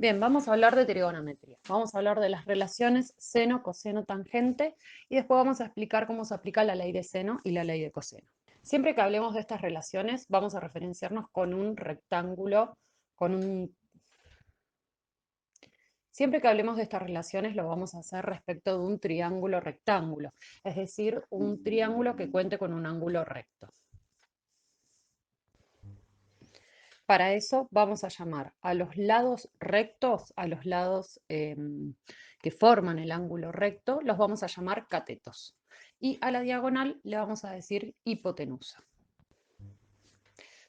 Bien, vamos a hablar de trigonometría. Vamos a hablar de las relaciones seno, coseno, tangente y después vamos a explicar cómo se aplica la ley de seno y la ley de coseno. Siempre que hablemos de estas relaciones, vamos a referenciarnos con un rectángulo, con un... Siempre que hablemos de estas relaciones, lo vamos a hacer respecto de un triángulo rectángulo, es decir, un triángulo que cuente con un ángulo recto. Para eso vamos a llamar a los lados rectos, a los lados que forman el ángulo recto, los vamos a llamar catetos. Y a la diagonal le vamos a decir hipotenusa.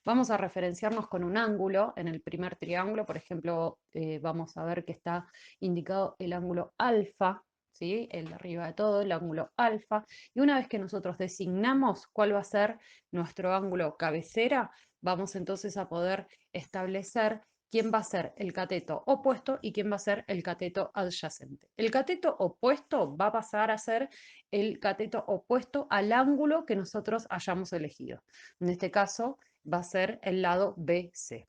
Vamos a referenciarnos con un ángulo en el primer triángulo, por ejemplo, vamos a ver que está indicado el ángulo alfa, ¿sí? El de arriba de todo, el ángulo alfa. Y una vez que nosotros designamos cuál va a ser nuestro ángulo cabecera, vamos entonces a poder establecer quién va a ser el cateto opuesto y quién va a ser el cateto adyacente. El cateto opuesto va a pasar a ser el cateto opuesto al ángulo que nosotros hayamos elegido. En este caso, va a ser el lado BC.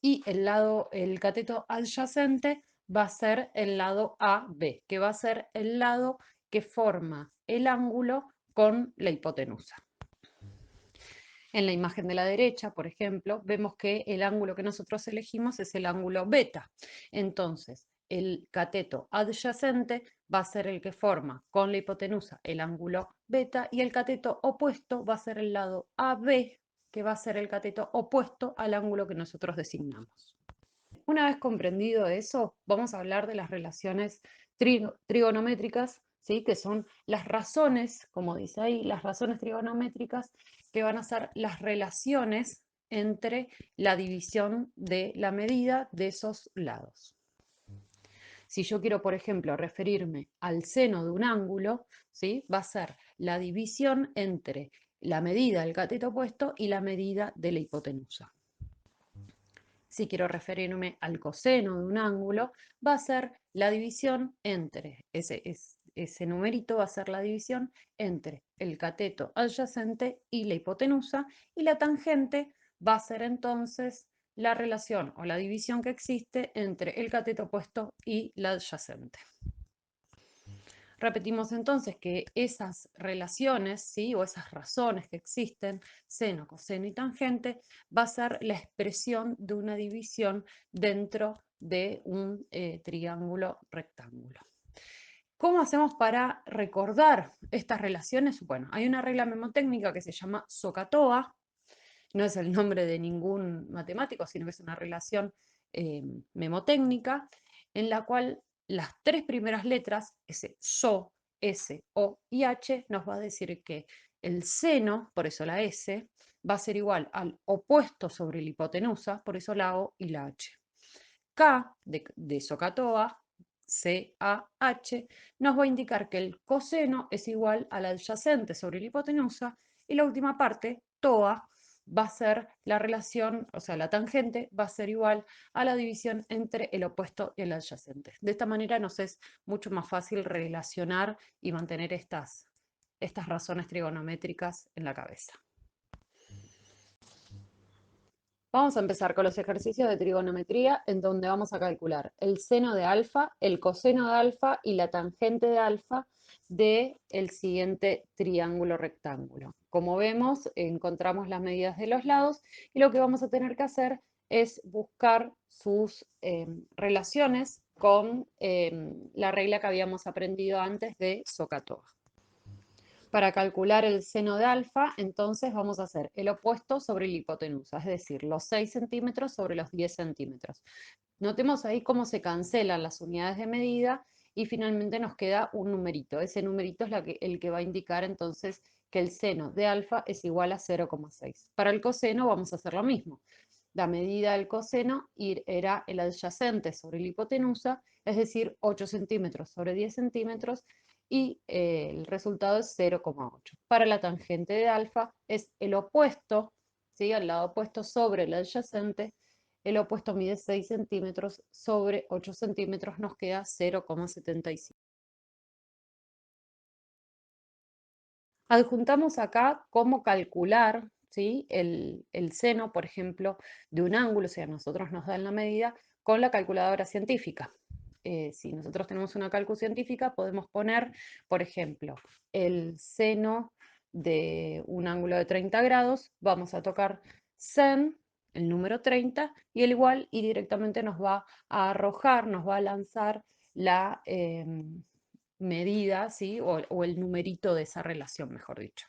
Y el cateto adyacente va a ser el lado AB, que va a ser el lado que forma el ángulo con la hipotenusa. En la imagen de la derecha, por ejemplo, vemos que el ángulo que nosotros elegimos es el ángulo beta. Entonces, el cateto adyacente va a ser el que forma con la hipotenusa el ángulo beta y el cateto opuesto va a ser el lado AB, que va a ser el cateto opuesto al ángulo que nosotros designamos. Una vez comprendido eso, vamos a hablar de las relaciones trigonométricas, ¿sí? Que son las razones, como dice ahí, las razones trigonométricas que van a ser las relaciones entre la división de la medida de esos lados. Si yo quiero, por ejemplo, referirme al seno de un ángulo, ¿sí? Va a ser la división entre la medida del cateto opuesto y la medida de la hipotenusa. Si quiero referirme al coseno de un ángulo, va a ser la división entre, ese numerito va a ser la división entre el cateto adyacente y la hipotenusa, y la tangente va a ser entonces la relación o la división que existe entre el cateto opuesto y la adyacente. Repetimos entonces que esas relaciones, ¿sí? O esas razones que existen, seno, coseno y tangente, va a ser la expresión de una división dentro de un triángulo rectángulo. ¿Cómo hacemos para recordar estas relaciones? Bueno, hay una regla memotécnica que se llama SOHCAHTOA, no es el nombre de ningún matemático, sino que es una relación memotécnica, en la cual las tres primeras letras, ese SO, S, O y H, nos va a decir que el seno, por eso la S, va a ser igual al opuesto sobre la hipotenusa, por eso la O y la H. K de SOHCAHTOA, C-A-H, nos va a indicar que el coseno es igual al adyacente sobre la hipotenusa y la última parte, TOA, va a ser la relación, o sea, la tangente va a ser igual a la división entre el opuesto y el adyacente. De esta manera nos es mucho más fácil relacionar y mantener estas razones trigonométricas en la cabeza. Vamos a empezar con los ejercicios de trigonometría en donde vamos a calcular el seno de alfa, el coseno de alfa y la tangente de alfa del siguiente triángulo rectángulo. Como vemos, encontramos las medidas de los lados y lo que vamos a tener que hacer es buscar sus relaciones con la regla que habíamos aprendido antes de SOHCAHTOA. Para calcular el seno de alfa, entonces vamos a hacer el opuesto sobre la hipotenusa, es decir, los 6 centímetros sobre los 10 centímetros. Notemos ahí cómo se cancelan las unidades de medida y finalmente nos queda un numerito. Ese numerito es el que va a indicar entonces que el seno de alfa es igual a 0,6. Para el coseno vamos a hacer lo mismo. La medida del coseno era el adyacente sobre la hipotenusa, es decir, 8 centímetros sobre 10 centímetros, y el resultado es 0,8. Para la tangente de alfa es el opuesto, ¿sí? Al lado opuesto sobre el adyacente, el opuesto mide 6 centímetros sobre 8 centímetros, nos queda 0,75. Adjuntamos acá cómo calcular, ¿sí? el seno, por ejemplo, de un ángulo, o sea, nosotros nos dan la medida, con la calculadora científica. Si nosotros tenemos una cálculo científica, podemos poner, por ejemplo, el seno de un ángulo de 30 grados, vamos a tocar sen, el número 30, y el igual, y directamente nos va a arrojar, nos va a lanzar la medida, ¿sí? O el numerito de esa relación, mejor dicho.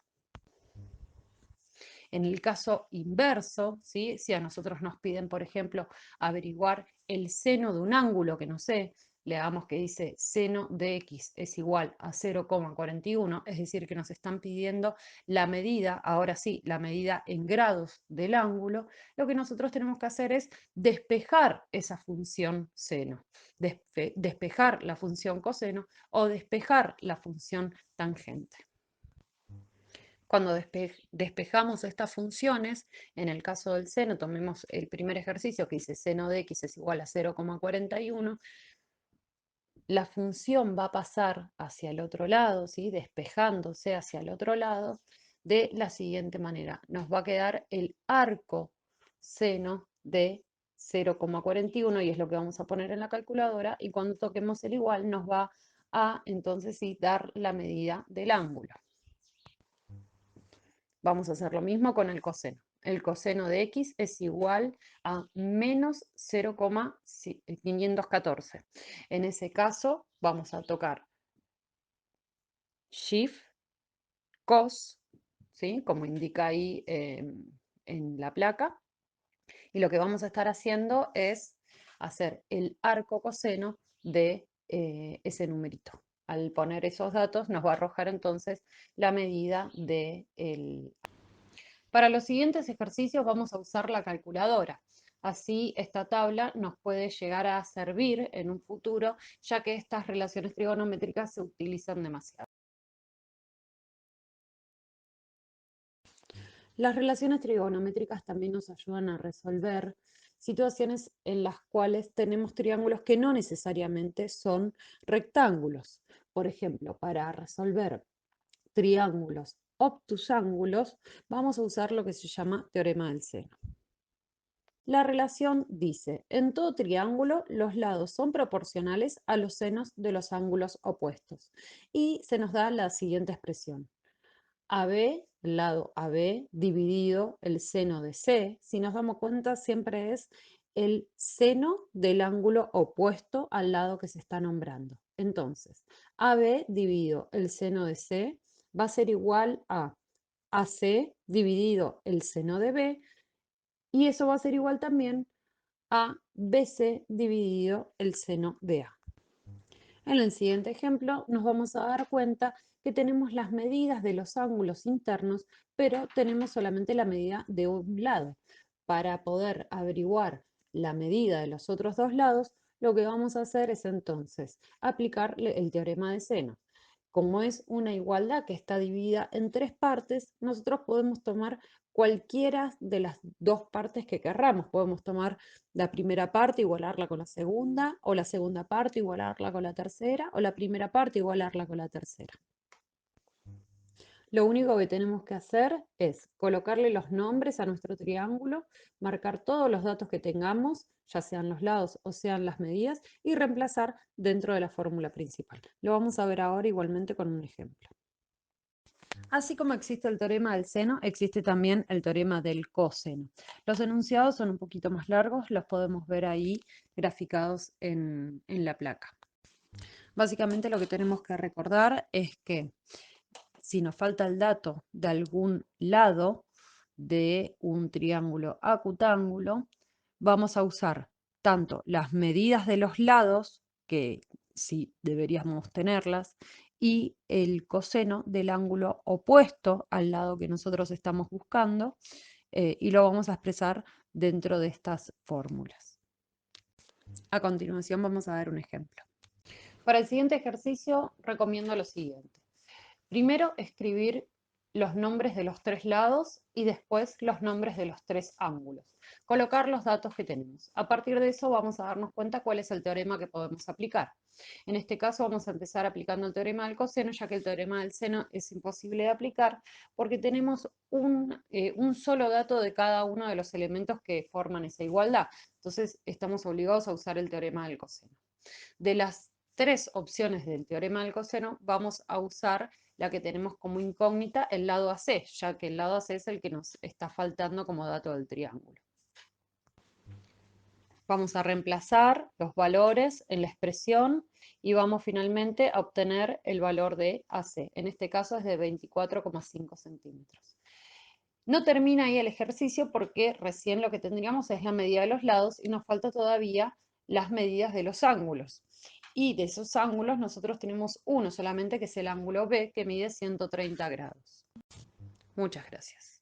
En el caso inverso, ¿sí? Si a nosotros nos piden, por ejemplo, averiguar el seno de un ángulo que no sé, le damos que dice seno de x es igual a 0,41, es decir, que nos están pidiendo la medida, ahora sí, la medida en grados del ángulo, lo que nosotros tenemos que hacer es despejar esa función seno, despejar la función coseno o despejar la función tangente. Cuando despejamos estas funciones, en el caso del seno, tomemos el primer ejercicio que dice seno de x es igual a 0,41, la función va a pasar hacia el otro lado, ¿sí? Despejándose hacia el otro lado, de la siguiente manera. Nos va a quedar el arco seno de 0,41 y es lo que vamos a poner en la calculadora, y cuando toquemos el igual nos va a entonces sí dar la medida del ángulo. Vamos a hacer lo mismo con el coseno. El coseno de x es igual a menos 0,514. En ese caso, vamos a tocar shift, cos, ¿sí? Como indica ahí en la placa. Y lo que vamos a estar haciendo es hacer el arco coseno de ese numerito. Al poner esos datos nos va a arrojar entonces la medida del Para los siguientes ejercicios vamos a usar la calculadora. Así esta tabla nos puede llegar a servir en un futuro, ya que estas relaciones trigonométricas se utilizan demasiado. Las relaciones trigonométricas también nos ayudan a resolver situaciones en las cuales tenemos triángulos que no necesariamente son rectángulos. Por ejemplo, para resolver triángulos obtusángulos, vamos a usar lo que se llama teorema del seno. La relación dice, en todo triángulo los lados son proporcionales a los senos de los ángulos opuestos. Y se nos da la siguiente expresión. AB, el lado AB, dividido el seno de C, si nos damos cuenta siempre es el seno del ángulo opuesto al lado que se está nombrando. Entonces, AB dividido el seno de C va a ser igual a AC dividido el seno de B, y eso va a ser igual también a BC dividido el seno de A. En el siguiente ejemplo nos vamos a dar cuenta que tenemos las medidas de los ángulos internos, pero tenemos solamente la medida de un lado. Para poder averiguar la medida de los otros dos lados, lo que vamos a hacer es entonces aplicar el teorema de seno. Como es una igualdad que está dividida en tres partes, nosotros podemos tomar cualquiera de las dos partes que querramos. Podemos tomar la primera parte, igualarla con la segunda, o la segunda parte, igualarla con la tercera, o la primera parte, igualarla con la tercera. Lo único que tenemos que hacer es colocarle los nombres a nuestro triángulo, marcar todos los datos que tengamos, ya sean los lados o sean las medidas, y reemplazar dentro de la fórmula principal. Lo vamos a ver ahora igualmente con un ejemplo. Así como existe el teorema del seno, existe también el teorema del coseno. Los enunciados son un poquito más largos, los podemos ver ahí graficados en la placa. Básicamente lo que tenemos que recordar es que si nos falta el dato de algún lado de un triángulo acutángulo, vamos a usar tanto las medidas de los lados, que sí deberíamos tenerlas, y el coseno del ángulo opuesto al lado que nosotros estamos buscando, y lo vamos a expresar dentro de estas fórmulas. A continuación vamos a ver un ejemplo. Para el siguiente ejercicio recomiendo lo siguiente. Primero, escribir los nombres de los 3 lados y después los nombres de los 3 ángulos. Colocar los datos que tenemos. A partir de eso vamos a darnos cuenta cuál es el teorema que podemos aplicar. En este caso vamos a empezar aplicando el teorema del coseno, ya que el teorema del seno es imposible de aplicar porque tenemos un solo dato de cada uno de los elementos que forman esa igualdad. Entonces estamos obligados a usar el teorema del coseno. De las 3 opciones del teorema del coseno, vamos a usar la que tenemos como incógnita, el lado AC, ya que el lado AC es el que nos está faltando como dato del triángulo. Vamos a reemplazar los valores en la expresión y vamos finalmente a obtener el valor de AC. En este caso es de 24,5 centímetros. No termina ahí el ejercicio porque recién lo que tendríamos es la medida de los lados y nos falta todavía las medidas de los ángulos. Y de esos ángulos nosotros tenemos uno solamente, que es el ángulo B, que mide 130 grados. Muchas gracias.